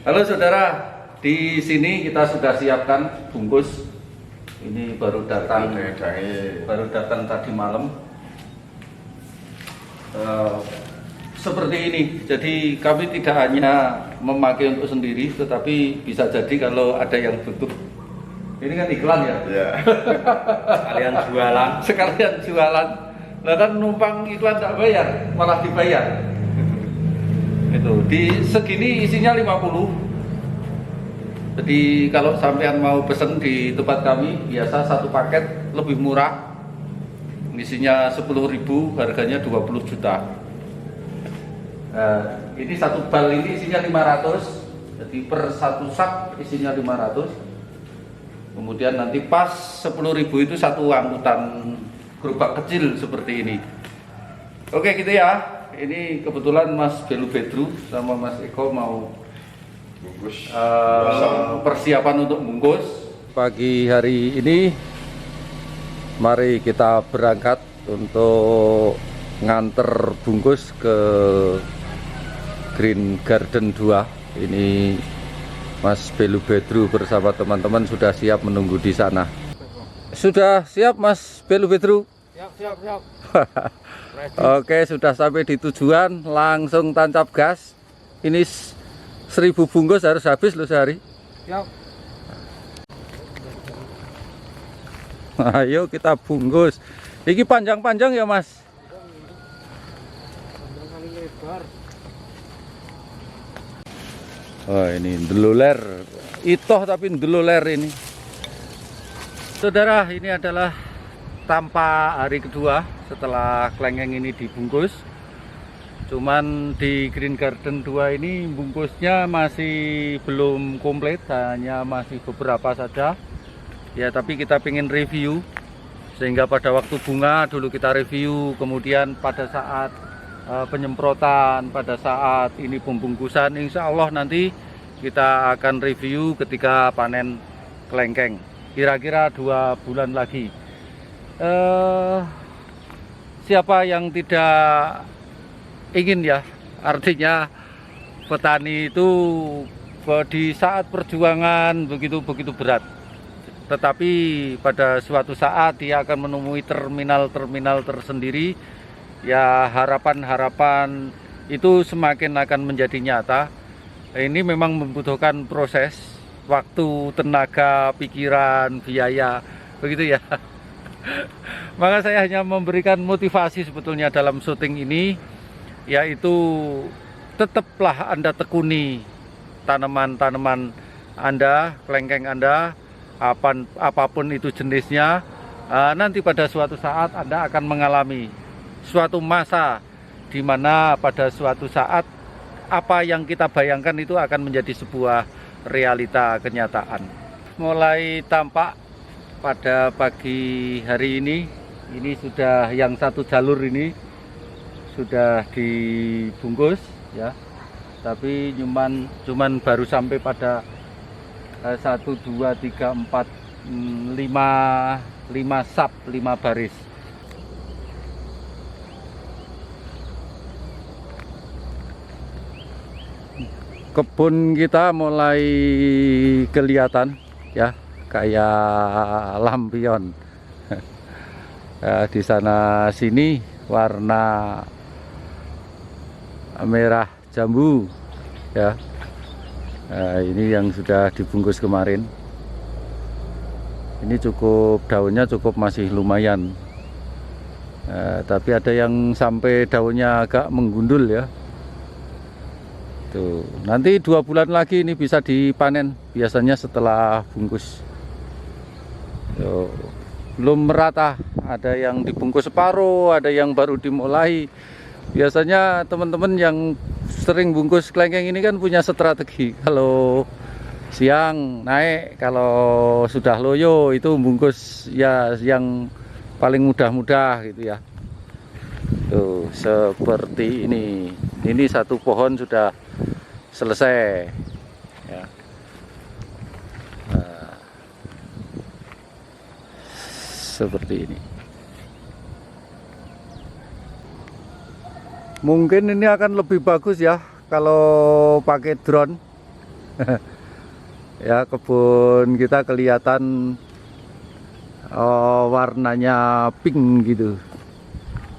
Halo saudara, di sini kita sudah siapkan bungkus. Ini baru datang tadi malam. Seperti ini. Jadi kami tidak hanya memakai untuk sendiri, tetapi bisa jadi kalau ada yang butuh. Ini kan iklan ya? Ya. Sekalian jualan. Lah kan numpang iklan tak bayar, malah dibayar. Itu di segini isinya 50. Jadi kalau sampean mau pesen di tempat kami, biasa satu paket lebih murah. Isinya 10.000, harganya 20 juta. Ini satu bal ini isinya 500. Jadi per satu sak isinya 500. Kemudian nanti pas 10.000 itu satu angkutan gerobak kecil seperti ini. Oke gitu ya. Ini kebetulan Mas Belu Bedru sama Mas Eko mau Bungkus persiapan untuk bungkus. Pagi hari ini mari kita berangkat untuk nganter bungkus ke Green Garden 2. Ini Mas Belu Bedru bersama teman-teman sudah siap menunggu di sana. Sudah siap Mas Belu Bedru? Siap. Oke, sudah sampai di tujuan, langsung tancap gas. Ini 1000 bungkus harus habis loh sehari. Siap. Ayo kita bungkus. Ini panjang-panjang ya Mas? Panjang kali lebar. Oh ini ndeluler. Itoh tapi ndeluler ini. Saudara, ini adalah tanpa hari kedua setelah kelengkeng ini dibungkus. Cuman di Green Garden 2 ini bungkusnya masih belum komplit, hanya masih beberapa saja ya, tapi kita pengen review sehingga pada waktu bunga dulu kita review, kemudian pada saat penyemprotan, pada saat ini pembungkusan, insya Allah nanti kita akan review ketika panen kelengkeng kira-kira 2 bulan lagi. Siapa yang tidak ingin ya, artinya petani itu di saat perjuangan begitu berat, tetapi pada suatu saat dia akan menemui terminal tersendiri ya, harapan itu semakin akan menjadi nyata. Ini memang membutuhkan proses waktu, tenaga, pikiran, biaya, begitu ya. Maka saya hanya memberikan motivasi sebetulnya dalam syuting ini, yaitu tetaplah Anda tekuni tanaman-tanaman Anda, kelengkeng Anda, apapun itu jenisnya. Nanti pada suatu saat Anda akan mengalami suatu masa di mana pada suatu saat apa yang kita bayangkan itu akan menjadi sebuah realita, kenyataan. Mulai tampak pada pagi hari ini sudah yang satu jalur ini sudah dibungkus ya, tapi cuman baru sampai pada 1, 2, 3, 4, 5 sap, 5 baris. Kebun kita mulai kelihatan ya, kayak lampion. Di sana sini warna merah jambu ya. Ini yang sudah dibungkus kemarin. Ini daunnya cukup masih lumayan. Tapi ada yang sampai daunnya agak menggundul ya. Tuh, nanti 2 bulan lagi ini bisa dipanen biasanya setelah bungkus. Tuh, belum merata, ada yang dibungkus separuh, ada yang baru dimulai. Biasanya teman-teman yang sering bungkus kelengkeng ini kan punya strategi. Kalau siang naik, kalau sudah loyo itu bungkus ya yang paling mudah-mudah gitu ya. Tuh, seperti ini. Ini satu pohon sudah selesai ya. Seperti ini. Mungkin ini akan lebih bagus ya kalau pakai drone. Ya, kebun kita kelihatan warnanya pink gitu.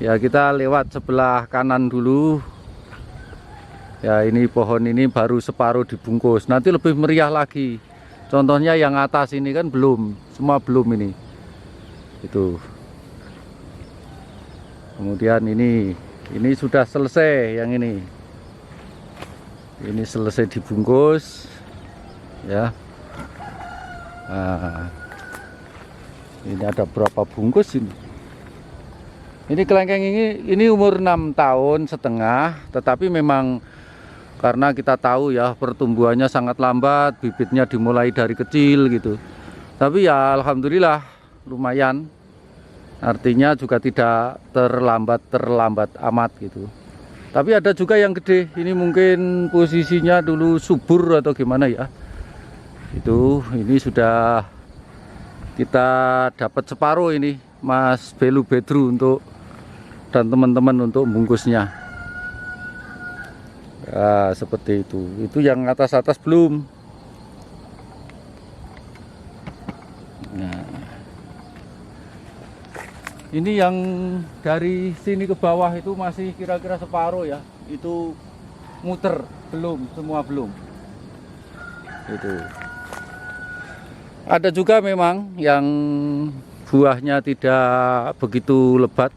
Ya, kita lewat sebelah kanan dulu. Ya, ini pohon ini baru separuh dibungkus. Nanti lebih meriah lagi. Contohnya yang atas ini kan belum, semua belum ini. Itu. Kemudian ini sudah selesai yang ini. Ini selesai dibungkus. Ya. Nah, ini ada berapa bungkus ini? Ini kelengkeng ini umur 6,5 tahun, tetapi memang karena kita tahu ya pertumbuhannya sangat lambat, bibitnya dimulai dari kecil gitu. Tapi ya alhamdulillah lumayan. Artinya juga tidak terlambat amat gitu. Tapi ada juga yang gede. Ini mungkin posisinya dulu subur atau gimana ya. Ini sudah kita dapat separuh ini Mas Belu Bedru untuk dan teman-teman untuk bungkusnya. Ya, seperti itu. Itu yang atas-atas belum. Nah, ini yang dari sini ke bawah itu masih kira-kira separuh ya. Itu muter, belum, semua belum. Itu. Ada juga memang yang buahnya tidak begitu lebat.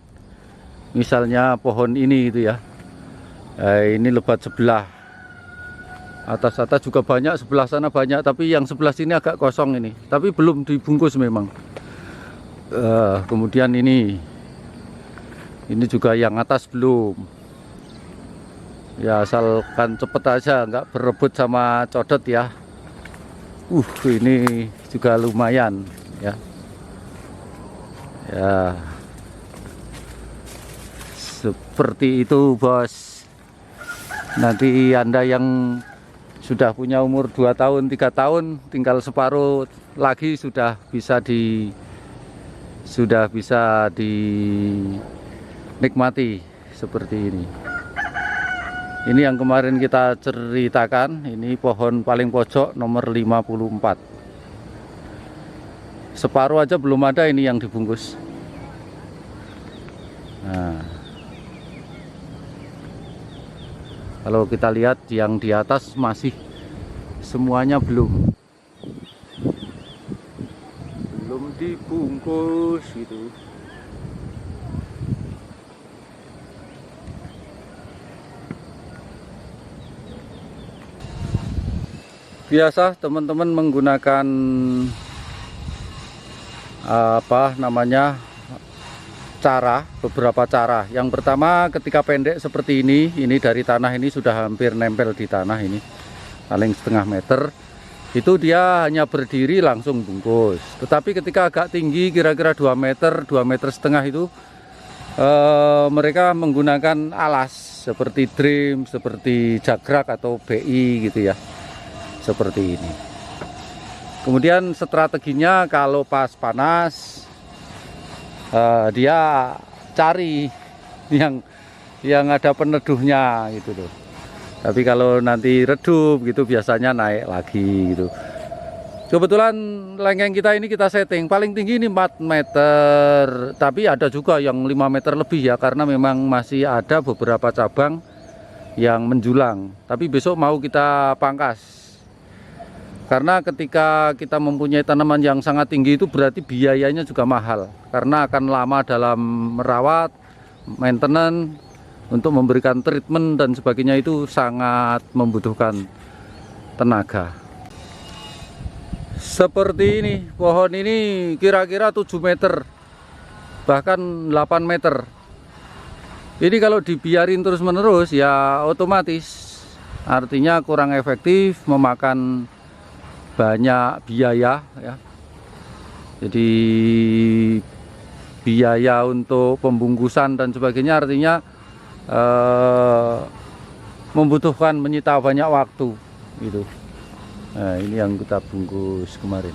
Misalnya pohon ini itu ya. Ini lebat sebelah. Atas-atas juga banyak, sebelah sana banyak, tapi yang sebelah sini agak kosong ini. Tapi belum dibungkus memang. Kemudian ini juga yang atas belum. Ya asalkan cepet aja, nggak berebut sama codot ya. Ini juga lumayan ya. Ya, seperti itu bos. Nanti Anda yang sudah punya umur 2 tahun, 3 tahun, tinggal separuh lagi sudah bisa dinikmati seperti ini. Ini yang kemarin kita ceritakan, ini pohon paling pojok nomor 54. Separuh aja belum ada ini yang dibungkus. Nah, kalau kita lihat yang di atas masih semuanya belum dibungkus gitu. Biasa teman-teman menggunakan beberapa cara. Yang pertama, ketika pendek seperti ini dari tanah ini sudah hampir nempel di tanah ini, paling setengah meter, itu dia hanya berdiri langsung bungkus. Tetapi ketika agak tinggi, kira-kira 2 meter, 2,5 meter itu, mereka menggunakan alas seperti Dream, seperti Jagrak atau BI gitu ya, seperti ini. Kemudian strateginya kalau pas panas, dia cari yang ada peneduhnya gitu loh. Tapi kalau nanti redup gitu biasanya naik lagi gitu. Kebetulan lengkeng kita ini kita setting paling tinggi ini 4 meter, tapi ada juga yang 5 meter lebih ya, karena memang masih ada beberapa cabang yang menjulang. Tapi besok mau kita pangkas. Karena ketika kita mempunyai tanaman yang sangat tinggi itu berarti biayanya juga mahal. Karena akan lama dalam merawat, maintenance, untuk memberikan treatment dan sebagainya itu sangat membutuhkan tenaga. Seperti ini, pohon ini kira-kira 7 meter, bahkan 8 meter. Ini kalau dibiarin terus-menerus ya otomatis artinya kurang efektif, memakan banyak biaya ya. Jadi biaya untuk pembungkusan dan sebagainya artinya membutuhkan, menyita banyak waktu gitu. Nah, ini yang kita bungkus kemarin.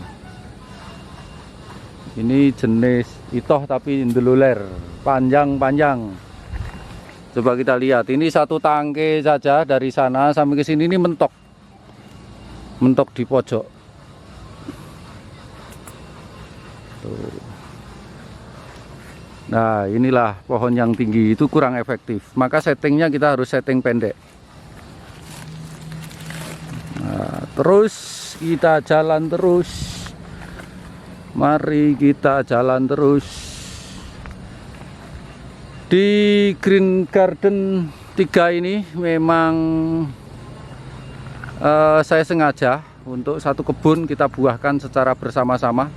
Ini jenis itoh tapi ndeluler, panjang-panjang. Coba kita lihat, ini satu tangke saja dari sana sampai ke sini ini mentok mentok di pojok. Tuh. Nah, inilah pohon yang tinggi itu kurang efektif, maka settingnya kita harus setting pendek. Nah, terus kita jalan terus, mari kita jalan terus. Di Green Garden 3 ini memang saya sengaja untuk satu kebun kita buahkan secara bersama-sama.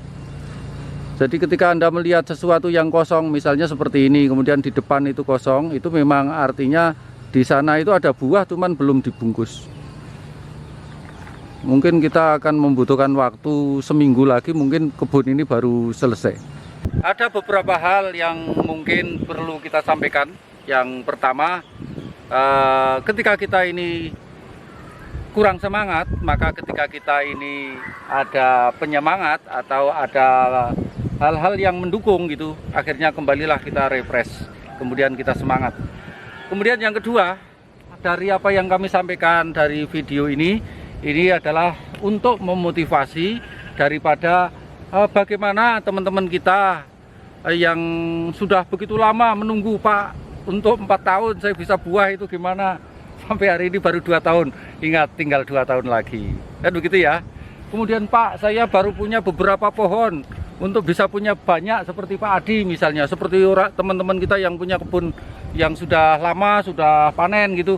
Jadi ketika Anda melihat sesuatu yang kosong, misalnya seperti ini, kemudian di depan itu kosong, itu memang artinya di sana itu ada buah cuman belum dibungkus. Mungkin kita akan membutuhkan waktu seminggu lagi, mungkin kebun ini baru selesai. Ada beberapa hal yang mungkin perlu kita sampaikan. Yang pertama, ketika kita ini kurang semangat, maka ketika kita ini ada penyemangat atau ada hal-hal yang mendukung gitu, akhirnya kembalilah kita refresh, kemudian kita semangat. Kemudian yang kedua, dari apa yang kami sampaikan dari video ini adalah untuk memotivasi daripada bagaimana teman-teman kita yang sudah begitu lama menunggu, Pak, untuk 4 tahun saya bisa buah itu gimana, sampai hari ini baru 2 tahun, ingat tinggal 2 tahun lagi, kan begitu ya. Kemudian, Pak, saya baru punya beberapa pohon, untuk bisa punya banyak seperti Pak Adi misalnya, seperti teman-teman kita yang punya kebun yang sudah lama, sudah panen gitu.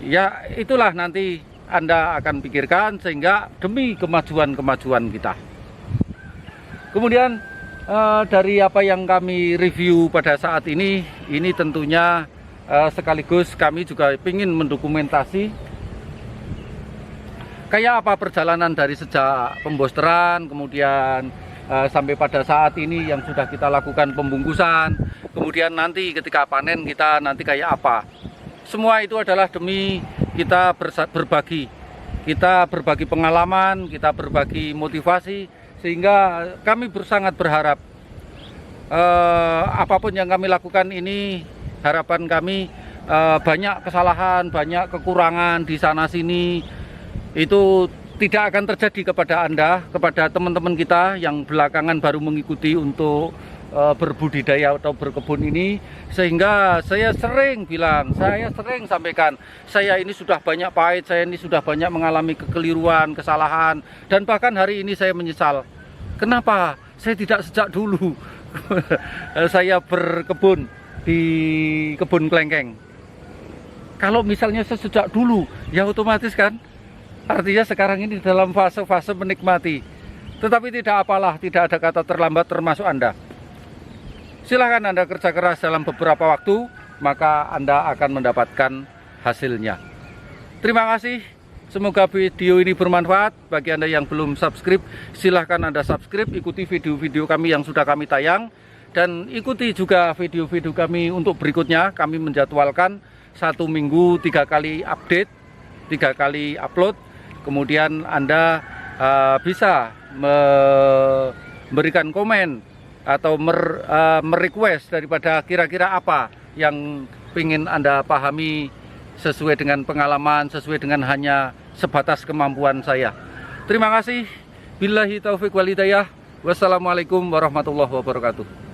Ya itulah nanti Anda akan pikirkan sehingga demi kemajuan kita. Kemudian dari apa yang kami review pada saat ini tentunya sekaligus kami juga ingin mendokumentasi kayak apa perjalanan dari sejak pembosteran, kemudian sampai pada saat ini yang sudah kita lakukan pembungkusan, kemudian nanti ketika panen kita nanti kayak apa. Semua itu adalah demi kita berbagi pengalaman, kita berbagi motivasi, sehingga kami sangat berharap apapun yang kami lakukan ini, harapan kami banyak kesalahan, banyak kekurangan di sana sini itu tidak akan terjadi kepada Anda, kepada teman-teman kita yang belakangan baru mengikuti untuk berbudidaya atau berkebun ini. Sehingga saya sering bilang, saya sering sampaikan, saya ini sudah banyak pahit, saya ini sudah banyak mengalami kekeliruan, kesalahan, dan bahkan hari ini saya menyesal. Kenapa saya tidak sejak dulu saya berkebun di kebun kelengkeng? Kalau misalnya saya sejak dulu, ya otomatis kan artinya sekarang ini dalam fase-fase menikmati. Tetapi tidak apalah, tidak ada kata terlambat termasuk Anda. Silahkan Anda kerja keras dalam beberapa waktu, maka Anda akan mendapatkan hasilnya. Terima kasih. Semoga video ini bermanfaat. Bagi Anda yang belum subscribe, silahkan Anda subscribe, ikuti video-video kami yang sudah kami tayang. Dan ikuti juga video-video kami untuk berikutnya. Kami menjadwalkan 1 minggu 3 kali update, 3 kali upload. Kemudian Anda bisa memberikan komen atau merequest daripada kira-kira apa yang ingin Anda pahami sesuai dengan pengalaman, sesuai dengan hanya sebatas kemampuan saya. Terima kasih. Billahi taufiq wal hidayah. Wassalamualaikum warahmatullahi wabarakatuh.